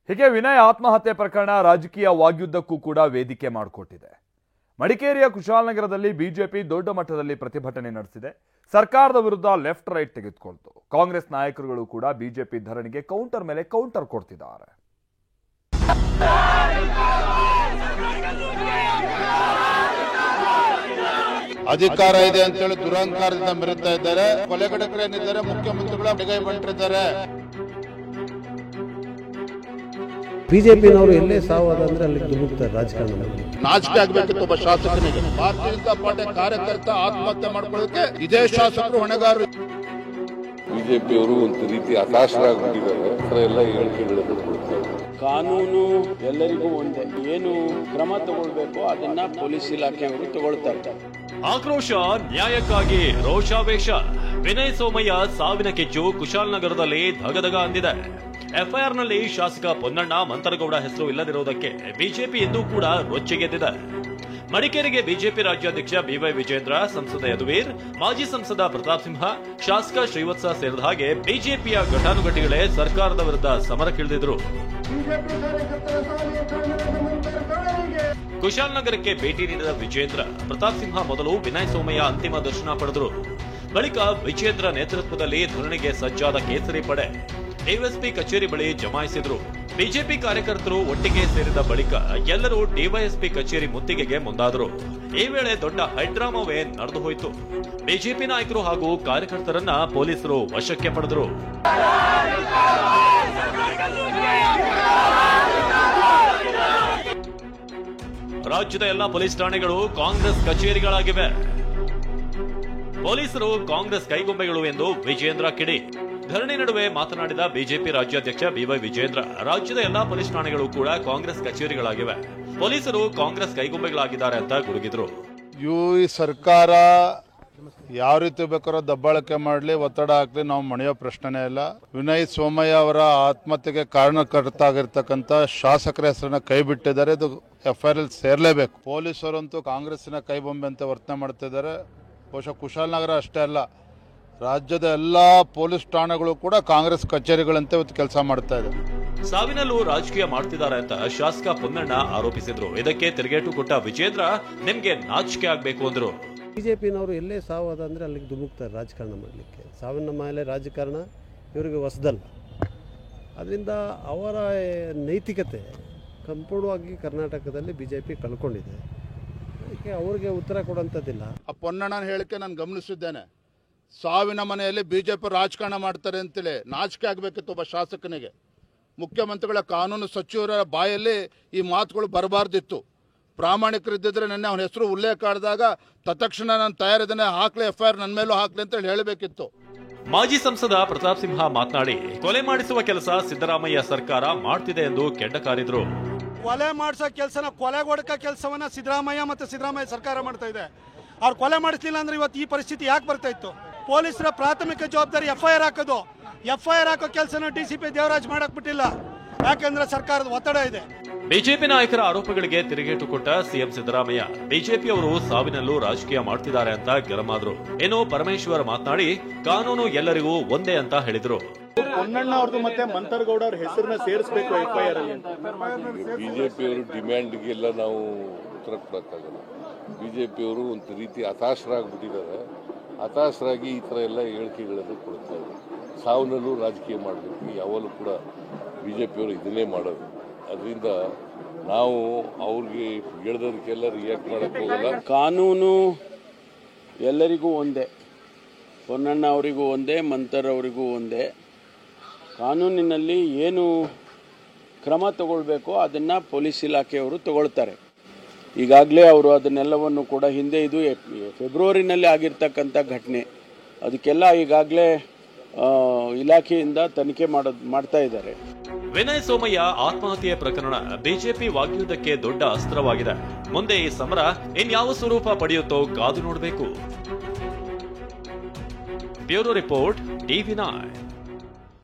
ಹೀಗೆ ವಿನಯ್ ಆತ್ಮಹತ್ಯೆ ಪ್ರಕರಣ ರಾಜಕೀಯ ವಾಗ್ಯುದ್ಧಕ್ಕೂ ಕೂಡ ವೇದಿಕೆ ಮಾಡಿಕೊಟ್ಟಿದೆ. ಮಡಿಕೇರಿಯ ಕುಶಾಲನಗರದಲ್ಲಿ ಬಿಜೆಪಿ ದೊಡ್ಡ ಮಟ್ಟದಲ್ಲಿ ಪ್ರತಿಭಟನೆ ನಡೆಸಿದೆ. ಸರ್ಕಾರದ ವಿರುದ್ಧ ಲೆಫ್ಟ್ ರೈಟ್ ತೆಗೆದುಕೊಳ್ತು. ಕಾಂಗ್ರೆಸ್ ನಾಯಕರುಗಳು ಕೂಡ ಬಿಜೆಪಿ ಧರಣಿಗೆ ಕೌಂಟರ್ ಮೇಲೆ ಕೌಂಟರ್ ಕೊಡ್ತಿದ್ದಾರೆ. ಅಧಿಕಾರ ಇದೆ ಅಂತ ಹೇಳಿ ದುರಹಂಕಾರದಿಂದ ಮೆರೆತಾ ಇದ್ದಾರೆ. ಕೊಲೆಗಡಕರೇನಿದ್ದಾರೆ, ಮುಖ್ಯಮಂತ್ರಿಗಳ ಕೈ ಬಂಟಿದ್ದಾರೆ. ಬಿಜೆಪಿನವರು ಎಲ್ಲೇ ಸಾವಾದಂದ್ರೆ ಅಲ್ಲಿ ದುಮುಕ್ತಾರೆ ರಾಜಕಾರಣದಲ್ಲಿ. ನಾಚಿಕೆ ಆಗಬೇಕಿತ್ತು ಒಬ್ಬ ಶಾಸಕನಿಗೆ. ಭಾರತೀಯ ಜನತಾ ಪಾರ್ಟಿ ಕಾರ್ಯಕರ್ತ ಆತ್ಮಹತ್ಯೆ ಮಾಡ್ಕೊಳ್ಳೋಕೆ ಇದೇ ಶಾಸಕರು ಹೊಣೆಗಾರರು. ಬಿಜೆಪಿಯವರು ಒಂದು ರೀತಿ ಹತಾಶರಾಗಿಬಿಟ್ಟಿದ್ದಾರೆ. ಎಲ್ಲ ಹೇಳಿಕೆಗಳನ್ನು ಕೊಡ್ತಾರೆ. ಕಾನೂನು ಎಲ್ಲರಿಗೂ ಒಂದೇ, ಏನು ಕ್ರಮ ತಗೊಳ್ಬೇಕು ಅದನ್ನ ಪೊಲೀಸ್ ಇಲಾಖೆಯವರು ತಗೊಳ್ತಾ ಇದ್ದಾರೆ. ಆಕ್ರೋಶ ನ್ಯಾಯಕ್ಕಾಗಿ ರೋಷಾವೇಶ. ವಿನಯ್ ಸೋಮಯ್ಯ ಸಾವಿನ ಕಿಚ್ಚು ಕುಶಾಲನಗರದಲ್ಲಿ ಧಗಧಗ ಅಂದಿದೆ. ಎಫ್ಐಆರ್ನಲ್ಲಿ ಶಾಸಕ ಪೊನ್ನಣ್ಣ ಮಂತರಗೌಡ ಹೆಸರು ಇಲ್ಲದಿರುವುದಕ್ಕೆ ಬಿಜೆಪಿ ಎಂದೂ ಕೂಡ ರೊಚ್ಚಿಗೆದ್ದಿದೆ. ಮಡಿಕೇರಿಗೆ ಬಿಜೆಪಿ ರಾಜ್ಯಾಧ್ಯಕ್ಷ ಬಿವೈ ವಿಜೇಂದ್ರ, ಸಂಸದ ಯದುವೀರ್, ಮಾಜಿ ಸಂಸದ ಪ್ರತಾಪ್ ಸಿಂಹ, ಶಾಸಕ ಶ್ರೀವತ್ಸ ಸೇರಿದ ಹಾಗೆ ಬಿಜೆಪಿಯ ಘಟಾನುಘಟಿಗಳೇ ಸರ್ಕಾರದ ವಿರುದ್ಧ ಸಮರಕ್ಕಿಳಿದಿದ್ರು. ಕುಶಾಲನಗರಕ್ಕೆ ಭೇಟಿ ನೀಡಿದ ವಿಜೇಂದ್ರ, ಪ್ರತಾಪ್ ಸಿಂಹ ಮೊದಲು ವಿನಯ್ ಸೋಮಯ್ಯ ಅಂತಿಮ ದರ್ಶನ ಪಡೆದರು. ಬಳಿಕ ವಿಜೇಂದ್ರ ನೇತೃತ್ವದಲ್ಲಿ ಧರಣಿಗೆ ಸಜ್ಜಾದ ಕೇಸರಿ ಪಡೆ ಡಿವೈಎಸ್ಪಿ ಕಚೇರಿ ಬಳಿ ಜಮಾಯಿಸಿದ್ರು. ಬಿಜೆಪಿ ಕಾರ್ಯಕರ್ತರು ಒಟ್ಟಿಗೆ ಸೇರಿದ ಬಳಿಕ ಎಲ್ಲರೂ ಡಿವೈಎಸ್ಪಿ ಕಚೇರಿ ಮುತ್ತಿಗೆಗೆ ಮುಂದಾದರು. ಈ ವೇಳೆ ದೊಡ್ಡ ಹೈಡ್ರಾಮಾವೇ ನಡೆದು ಹೋಯಿತು. ಬಿಜೆಪಿ ನಾಯಕರು ಹಾಗೂ ಕಾರ್ಯಕರ್ತರನ್ನ ಪೊಲೀಸರು ವಶಕ್ಕೆ ಪಡೆದರು. ರಾಜ್ಯದ ಎಲ್ಲಾ ಪೊಲೀಸ್ ಠಾಣೆಗಳು ಕಾಂಗ್ರೆಸ್ ಕಚೇರಿಗಳಾಗಿವೆ. ಪೊಲೀಸರು ಕಾಂಗ್ರೆಸ್ ಕೈಗೊಂಬೆಗಳು ಎಂದು ವಿಜೇಂದ್ರ ಕಿಡಿ. ಧರಣಿ ನಡುವೆ ಮಾತನಾಡಿದ ಬಿಜೆಪಿ ರಾಜ್ಯಾಧ್ಯಕ್ಷ ಬಿವೈ ವಿಜೇಂದ್ರ, ರಾಜ್ಯದ ಎಲ್ಲಾ ಪೊಲೀಸ್ ಠಾಣೆಗಳು ಕೂಡ ಕಾಂಗ್ರೆಸ್ ಕಚೇರಿಗಳಾಗಿವೆ. ಪೊಲೀಸರು ಕಾಂಗ್ರೆಸ್ ಕೈಗೊಂಬೆಗಳಾಗಿದ್ದಾರೆ ಅಂತ ಗುಡುಗಿದ್ರು. ಈ ಸರ್ಕಾರ ಯಾವ ರೀತಿ ಬೇಕಾದ್ರೂ ದಬ್ಬಾಳಿಕೆ ಮಾಡಲಿ, ಒತ್ತಡ ಹಾಕ್ಲಿ, ನಾವು ಮಣಿಯೋ ಪ್ರಶ್ನೆನೇ ಇಲ್ಲ. ವಿನಯ್ ಸೋಮಯ್ಯ ಅವರ ಆತ್ಮಹತ್ಯೆಗೆ ಕಾರಣಕರ್ತ ಆಗಿರ್ತಕ್ಕಂಥ ಶಾಸಕರ ಹೆಸರನ್ನ ಕೈ ಬಿಟ್ಟಿದ್ದಾರೆ. ಇದು ಎಫ್ಐಆರ್ ಸೇರ್ಲೇಬೇಕು. ಪೊಲೀಸರಂತೂ ಕಾಂಗ್ರೆಸ್ಸಿನ ಕೈಬೊಂಬೆ ಅಂತ ವರ್ತನೆ ಮಾಡ್ತಿದ್ದಾರೆ. ಬಹುಶಃ ಕುಶಾಲನಗರ ಅಷ್ಟೇ ಅಲ್ಲ, ರಾಜ್ಯದ ಎಲ್ಲಾ ಪೊಲೀಸ್ ಠಾಣೆಗಳು ಕೂಡ ಕಾಂಗ್ರೆಸ್ ಕಚೇರಿಗಳಂತೆ ಇವತ್ತು ಕೆಲಸ ಮಾಡ್ತಾ ಇದೆ. ಸಾವಿನಲ್ಲೂ ರಾಜಕೀಯ ಮಾಡ್ತಿದ್ದಾರೆ ಅಂತ ಶಾಸಕ ಪೊನ್ನಣ್ಣ ಆರೋಪಿಸಿದ್ರು. ಇದಕ್ಕೆ ತಿರುಗೇಟು ಕೊಟ್ಟ ವಿಜೇಂದ್ರ, ನಿಮ್ಗೆ ನಾಚಿಕೆ ಆಗ್ಬೇಕು ಅಂದ್ರು. ಬಿಜೆಪಿನವರು ಎಲ್ಲೇ ಸಾವಾದಂದ್ರೆ ಅಲ್ಲಿಗೆ ದುಮುಕ್ತಾರೆ ರಾಜಕಾರಣ ಮಾಡಲಿಕ್ಕೆ. ಸಾವಿನ ಮೇಲೆ ರಾಜಕಾರಣ ಇವರಿಗೆ ಹೊಸದಲ್ಲ. ಅದರಿಂದ ಅವರ ನೈತಿಕತೆ ಸಂಪೂರ್ಣವಾಗಿ ಕರ್ನಾಟಕದಲ್ಲಿ ಬಿಜೆಪಿ ಕಳ್ಕೊಂಡಿದೆ. ಅದಕ್ಕೆ ಅವ್ರಿಗೆ ಉತ್ತರ ಕೊಡುವಂಥದ್ದಿಲ್ಲ. ಆ ಪೊನ್ನಣ್ಣನ ಹೇಳಿಕೆ ನಾನು ಗಮನಿಸಿದ್ದೇನೆ. ಸಾವಿನ ಮನೆಯಲ್ಲಿ ಬಿಜೆಪಿ ರಾಜಕಾರಣ ಮಾಡ್ತಾರೆ ಅಂತೇಳಿ ನಾಚಿಕೆ ಆಗಬೇಕಿತ್ತು ಒಬ್ಬ ಶಾಸಕನಿಗೆ. ಮುಖ್ಯಮಂತ್ರಿಗಳ ಕಾನೂನು ಸಚಿವರ ಬಾಯಲ್ಲಿ ಈ ಮಾತುಗಳು ಬರಬಾರ್ದಿತ್ತು. ಪ್ರಾಮಾಣಿಕರಿದ್ದಿದ್ರೆ ನೆನ್ನೆ ಅವನ ಹೆಸರು ಉಲ್ಲೇಖ ಮಾಡಿದಾಗ ತತ್ಕ್ಷಣ ನಾನು ತಯಾರಿದ್ದೇನೆ, ಹಾಕ್ಲಿ ಎಫ್ಐಆರ್ ನನ್ನ ಮೇಲೂ ಹಾಕ್ಲಿ ಅಂತ ಹೇಳಬೇಕಿತ್ತು. ಮಾಜಿ ಸಂಸದ ಪ್ರತಾಪ್ ಸಿಂಹ ಮಾತನಾಡಿ, ಕೊಲೆ ಮಾಡಿಸುವ ಕೆಲಸ ಸಿದ್ದರಾಮಯ್ಯ ಸರ್ಕಾರ ಮಾಡ್ತಿದೆ ಎಂದು ಕೆಂಡಕಾರಿದ್ರು. ಕೊಲೆ ಮಾಡಿಸೋ ಕೆಲಸನ, ಕೊಲೆಗೊಡಕ ಕೆಲಸವನ್ನ ಸಿದ್ದರಾಮಯ್ಯ ಮತ್ತು ಸಿದ್ದರಾಮಯ್ಯ ಸರ್ಕಾರ ಮಾಡ್ತಾ ಇದೆ. ಅವ್ರು ಕೊಲೆ ಮಾಡಿಸ್ಲಿಲ್ಲ ಅಂದ್ರೆ ಇವತ್ತು ಈ ಪರಿಸ್ಥಿತಿ ಯಾಕೆ ಬರ್ತಾ ಇತ್ತು? ಪೊಲೀಸರ ಪ್ರಾಥಮಿಕ ಜವಾಬ್ದಾರಿ ಎಫ್ಐಆರ್ ಹಾಕೋದು. ಎಫ್ಐಆರ್ ಹಾಕೋ ಕೆಲಸನ ಡಿಸಿಪಿ ದೇವರಾಜ್ ಮಾಡಕ್ ಬಿಟ್ಟಿಲ್ಲ, ಯಾಕೆಂದ್ರೆ ಸರ್ಕಾರದ ಒತ್ತಡ ಇದೆ. ಬಿಜೆಪಿ ನಾಯಕರ ಆರೋಪಗಳಿಗೆ ತಿರುಗೇಟು ಕೊಟ್ಟ ಸಿಎಂ ಸಿದ್ದರಾಮಯ್ಯ, ಬಿಜೆಪಿಯವರು ಸಾವಿನಲ್ಲೂ ರಾಜಕೀಯ ಮಾಡ್ತಿದ್ದಾರೆ ಅಂತ ಗರಮಾದ್ರು. ಇನ್ನು ಪರಮೇಶ್ವರ್ ಮಾತನಾಡಿ, ಕಾನೂನು ಎಲ್ಲರಿಗೂ ಒಂದೇ ಅಂತ ಹೇಳಿದ್ರು. ಪೊನ್ನಣ್ಣ ಅವ್ರದ್ದು ಮತ್ತೆ ಮಂತರಗೌಡ ಅವ್ರ ಹೆಸರನ್ನ ಸೇರಿಸಬೇಕು ಎಫ್ಐಆರ್ ಅಲ್ಲಿ. ಬಿಜೆಪಿಯವರು ಡಿಮ್ಯಾಂಡ್ಗೆಲ್ಲ ನಾವು ಉತ್ತರ ಕೊಡಕ್ಕಾಗಲ್ಲ. ಬಿಜೆಪಿಯವರು ಒಂದು ರೀತಿ ಹತಾಶರಾಗಿಬಿಟ್ಟಿದ್ದಾರೆ. ಹತಾಶರಾಗಿ ಈ ಥರ ಎಲ್ಲ ಹೇಳಿಕೆಗಳನ್ನು ಕೊಡ್ತಾ ಇದ್ದಾರೆ. ಸಾವಿನಲ್ಲೂ ರಾಜಕೀಯ ಮಾಡಬೇಕು, ಯಾವಾಗಲೂ ಕೂಡ ಬಿಜೆಪಿಯವರು ಇದನ್ನೇ ಮಾಡೋದು. ಅದರಿಂದ ನಾವು ಅವ್ರಿಗೆ ಹೇಳಿದದಕ್ಕೆಲ್ಲ ರಿಯಾಕ್ಟ್ ಮಾಡಕ್ಕೆ ಹೋಗಲ್ಲ. ಕಾನೂನು ಎಲ್ಲರಿಗೂ ಒಂದೇ, ಪೊನ್ನಣ್ಣ ಅವರಿಗೂ ಒಂದೇ, ಮಂತರ್ ಅವರಿಗೂ ಒಂದೇ. ಕಾನೂನಿನಲ್ಲಿ ಏನು ಕ್ರಮ ತಗೊಳ್ಬೇಕು ಅದನ್ನು ಪೊಲೀಸ್ ಇಲಾಖೆಯವರು ತಗೊಳ್ತಾರೆ. ಈಗಾಗಲೇ ಅವರು ಅದನ್ನೆಲ್ಲವನ್ನು ಕೂಡ ಹಿಂದೆ, ಇದು ಫೆಬ್ರವರಿನಲ್ಲಿ ಆಗಿರ್ತಕ್ಕಂಥ ಘಟನೆ, ಅದಕ್ಕೆಲ್ಲ ಈಗಾಗಲೇ ಇಲಾಖೆಯಿಂದ ತನಿಖೆ ಮಾಡ್ತಾ ಇದ್ದಾರೆ. ವಿನಯ್ ಸೋಮಯ್ಯ ಆತ್ಮಹತ್ಯೆ ಪ್ರಕರಣ ಬಿಜೆಪಿ ವಾಗ್ಯುದ್ಧಕ್ಕೆ ದೊಡ್ಡ ಅಸ್ತ್ರವಾಗಿದೆ. ಮುಂದೆ ಈ ಸಮರ ಇನ್ಯಾವ ಸ್ವರೂಪ ಪಡೆಯುತ್ತೋ ಕಾದು ನೋಡಬೇಕು. Bureau report, TV9.